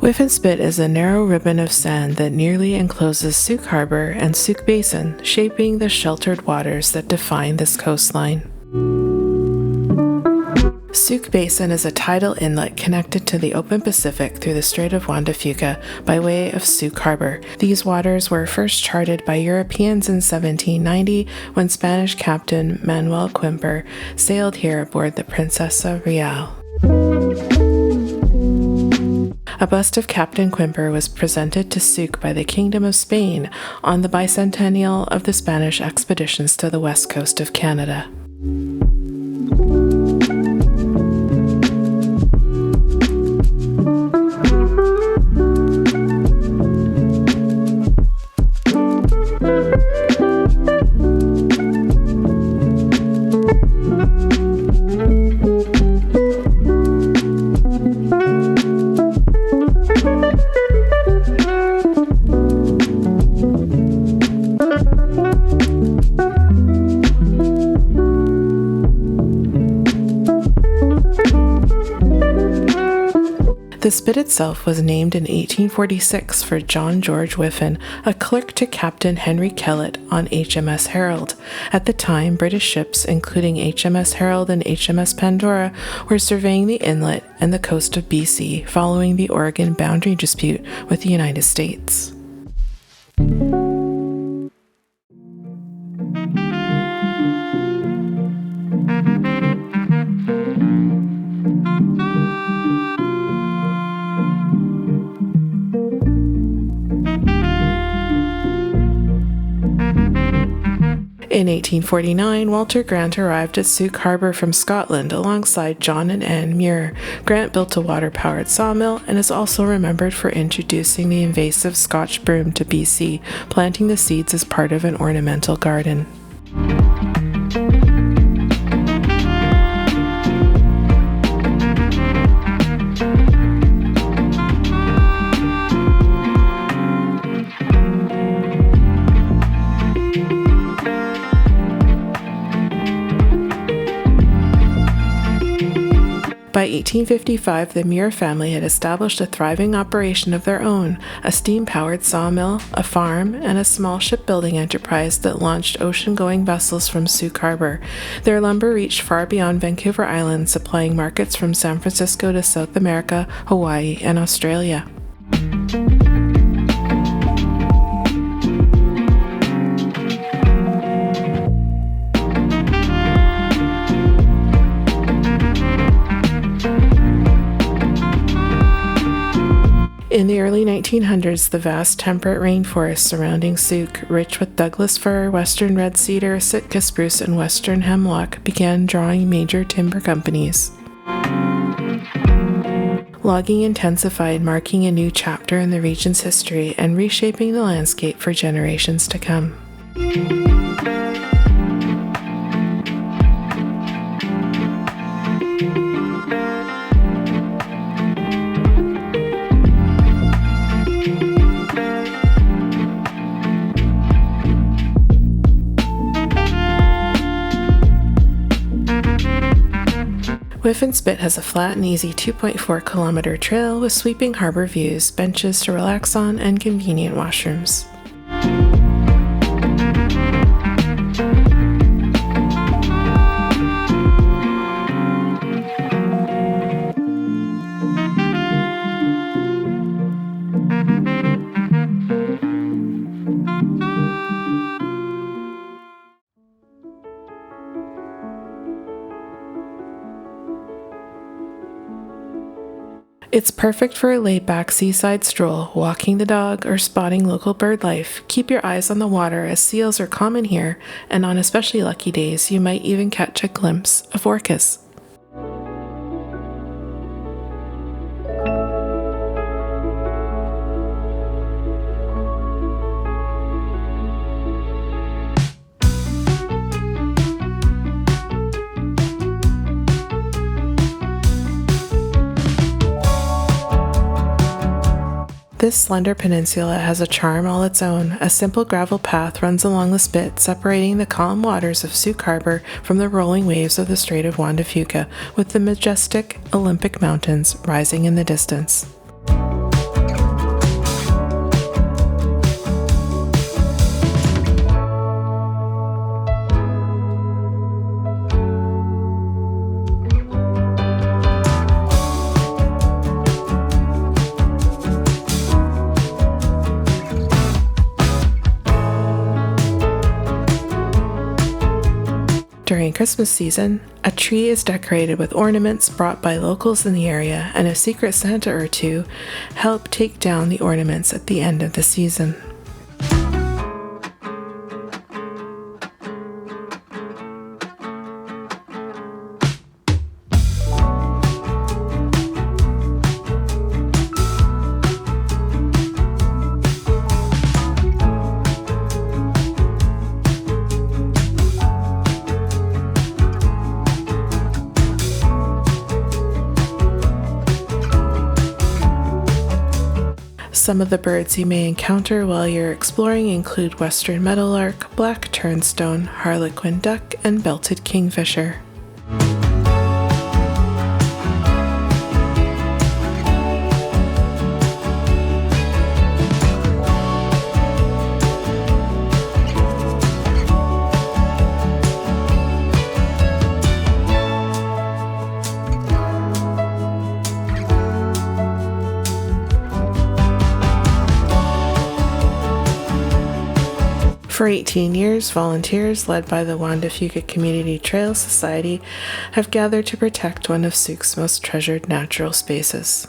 Whiffin Spit is a narrow ribbon of sand that nearly encloses Sooke Harbor and Sooke Basin, shaping the sheltered waters that define this coastline. Sooke Basin is a tidal inlet connected to the open Pacific through the Strait of Juan de Fuca by way of Sooke Harbor. These waters were first charted by Europeans in 1790 when Spanish captain Manuel Quimper sailed here aboard the Princesa Real. A bust of Captain Quimper was presented to Sooke by the Kingdom of Spain on the bicentennial of the Spanish expeditions to the west coast of Canada. The spit itself was named in 1846 for John George Whiffin, a clerk to Captain Henry Kellett on HMS Herald. At the time, British ships, including HMS Herald and HMS Pandora, were surveying the inlet and the coast of BC following the Oregon boundary dispute with the United States. In 1849, Walter Grant arrived at Sooke Harbor from Scotland alongside John and Anne Muir. Grant built a water-powered sawmill and is also remembered for introducing the invasive Scotch broom to BC, planting the seeds as part of an ornamental garden. By 1855, the Muir family had established a thriving operation of their own, a steam-powered sawmill, a farm, and a small shipbuilding enterprise that launched ocean-going vessels from Sooke Harbor. Their lumber reached far beyond Vancouver Island, supplying markets from San Francisco to South America, Hawaii, and Australia. In the early 1900s, the vast temperate rainforest surrounding Sooke, rich with Douglas fir, western red cedar, Sitka spruce, and western hemlock, began drawing major timber companies. Logging intensified, marking a new chapter in the region's history and reshaping the landscape for generations to come. Whiffin Spit has a flat and easy 2.4-kilometer trail with sweeping harbor views, benches to relax on, and convenient washrooms. It's perfect for a laid-back seaside stroll, walking the dog, or spotting local bird life. Keep your eyes on the water as seals are common here, and on especially lucky days, you might even catch a glimpse of orcas. This slender peninsula has a charm all its own. A simple gravel path runs along the spit, separating the calm waters of Sooke Harbor from the rolling waves of the Strait of Juan de Fuca, with the majestic Olympic Mountains rising in the distance. During Christmas season, a tree is decorated with ornaments brought by locals in the area, and a secret Santa or two help take down the ornaments at the end of the season. Some of the birds you may encounter while you're exploring include western meadowlark, black turnstone, harlequin duck, and belted kingfisher. For 18 years, volunteers led by the Sooke Community Trail Society have gathered to protect one of Sooke's most treasured natural spaces.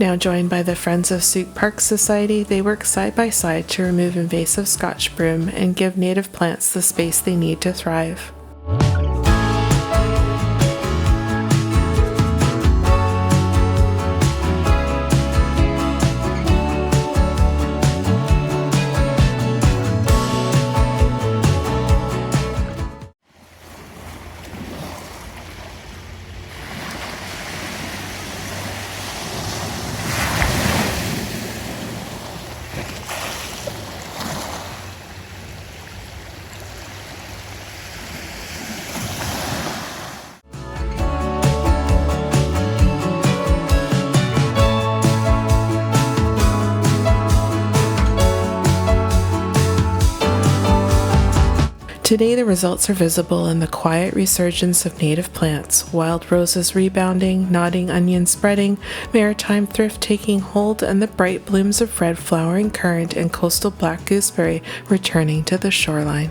Now joined by the Friends of Sooke Park Society, they work side by side to remove invasive Scotch broom and give native plants the space they need to thrive. Today the results are visible in the quiet resurgence of native plants, wild roses rebounding, nodding onion spreading, maritime thrift taking hold, and the bright blooms of red flowering currant and coastal black gooseberry returning to the shoreline.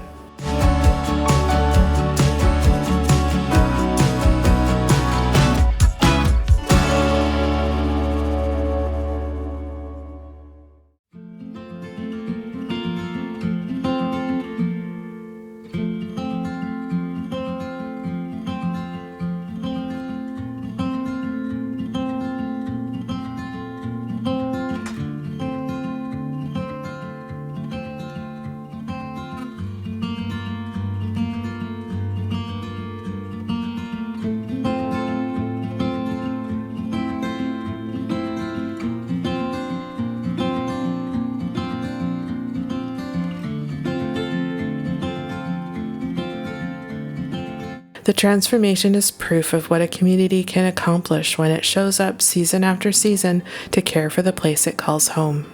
The transformation is proof of what a community can accomplish when it shows up season after season to care for the place it calls home.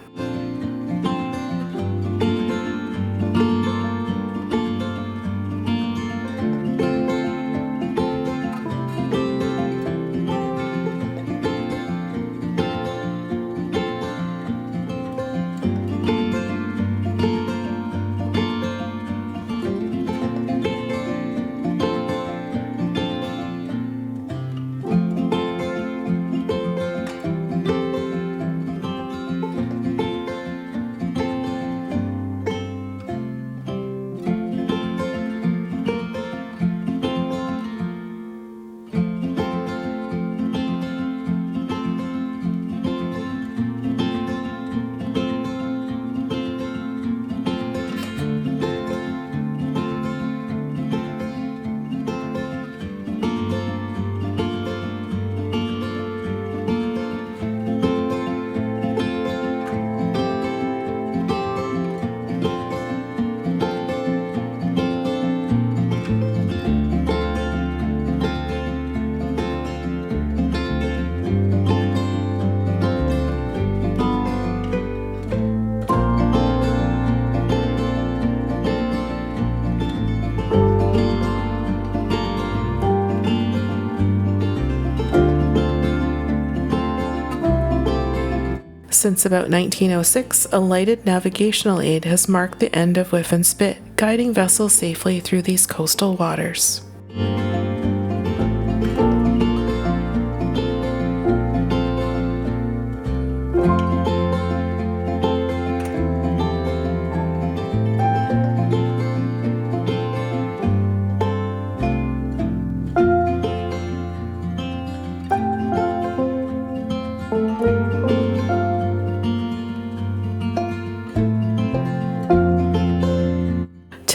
Since about 1906, a lighted navigational aid has marked the end of Whiffin Spit, guiding vessels safely through these coastal waters.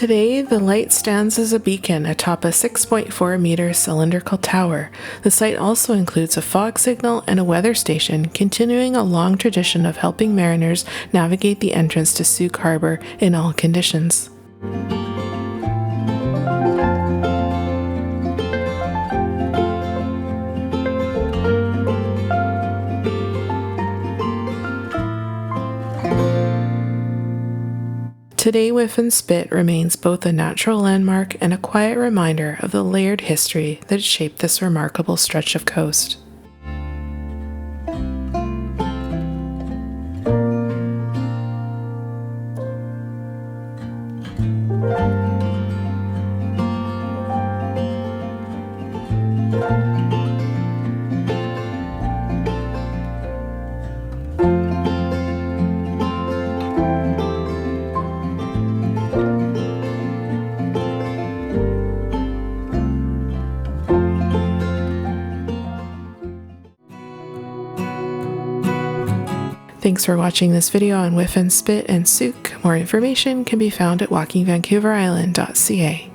Today, the light stands as a beacon atop a 6.4-meter cylindrical tower. The site also includes a fog signal and a weather station, continuing a long tradition of helping mariners navigate the entrance to Sooke Harbor in all conditions. Today, Whiffin Spit remains both a natural landmark and a quiet reminder of the layered history that shaped this remarkable stretch of coast. Thanks for watching this video on Whiffin Spit and Sooke. More information can be found at walkingvancouverisland.ca.